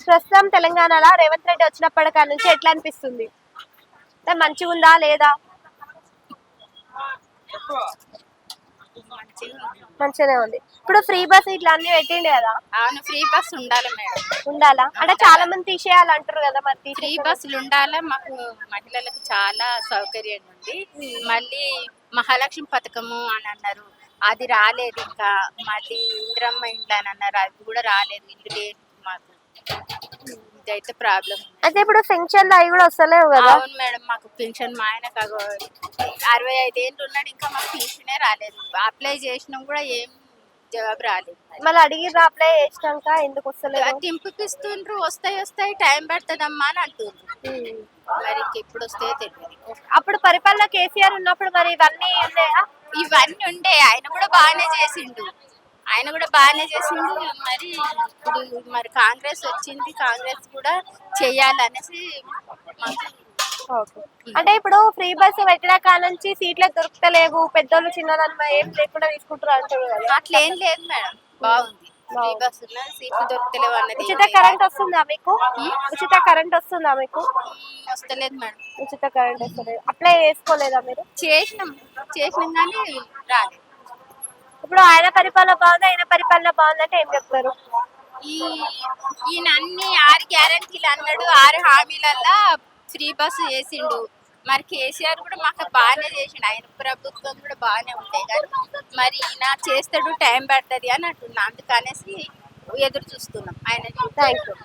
ప్రస్తుతం తెలంగాణలో రేవంత్ రెడ్డి వచ్చినప్పటికా నుంచి ఎట్లా అనిపిస్తుంది? మంచిగా ఉందా లేదా? మంచిగానే ఉంది. ఇప్పుడు ఫ్రీ బస్ ఇట్లా అన్ని పెట్టిండు కదా. అవును, ఫ్రీ బస్ ఉండాలి మేడం. ఉండాలా అంటే చాలా మంది తీసేయాలంటారు కదా, మరి ఫ్రీ బస్సులు ఉండాలా, మాకు మహిళలకు చాలా సౌకర్యంగా ఉంది. మళ్ళీ మహాలక్ష్మి పథకము అని అన్నారు, అది రాలేదు. ఇంకా మళ్ళీ ఇంద్రమ్మ ఇండ్లు అని అన్నారు, అది కూడా రాలేదు. ఇల్లు లేదు మాకు, ఇదైతే ప్రాబ్లం. అయితే ఇప్పుడు పెన్షన్ అవి కూడా వస్తలేవు కదా. అవును మేడం, మాకు పెన్షన్ మా ఆయనకు 65 ఏళ్ళు ఉన్నాడు, ఇంకా మాకు పెన్షనే రాలేదు. అప్లై చేసినాం కూడా ఏం జవాబు రాలేదు. మళ్ళీ అడిగిర్రు అప్లై చేసినాక ఎందుకు వస్తలేదు? తింపిస్తుండ్రు, వస్తాయి టైం పడుతుందమ్మా అని అంటుండ్రు. మరి ఎప్పుడు వస్తాయో తెలియదు. అప్పుడు పరిపాలన కేసీఆర్ ఉన్నప్పుడు మరి ఇవన్నీ ఉన్నాయా? ఇవన్నీ ఉండే, ఆయన కూడా బాగానే చేసిండు. మరి ఇప్పుడు మరి కాంగ్రెస్ వచ్చింది, కాంగ్రెస్ కూడా చెయ్యాలనేసి అంటే ఇప్పుడు ఫ్రీ బస్ పెట్టిన కాడ నుంచి సీట్లే దొరుకుతలేవు, పెద్దోళ్ళు చిన్నదాన్ని ఏం లేకుండా తీసుకుంటారు అంటారు కదా. అట్లా ఏం లేదు మేడం, బాగుంది. ఫ్రీ బస్ ఉన్నది, సీట్లు దొరుకుతలేవు అన్నది. ఉచిత కరెంట్ వస్తుందా మీకు? ఉచిత కరెంట్ వస్తుందా మీకు? వస్తలేదు మేడం. ఉచిత కరెంట్ వస్తలేదు. అప్లై చేసుకోలేదా మీరు? చేసినాం కానీ రాలేదు. ఇప్పుడు ఆయన పరిపాలన బాగుంది, ఆయన పరిపాలన బాగుందంటే ఏం చెప్తారు? ఈయన అన్ని 6 గ్యారెంటీలు అన్నాడు, 6 హామీలల్లా ఫ్రీ బస్సు చేసిండు. మరి కేసీఆర్ కూడా మాకు బాగానే చేసిండు, ఆయన ప్రభుత్వం కూడా బాగానే ఉంటాయి. కానీ మరి ఈయన చేస్తాడు, టైం పడుతుంది అని అంటున్నా, అందుకనేసి ఎదురు చూస్తున్నాం ఆయన. Thank you.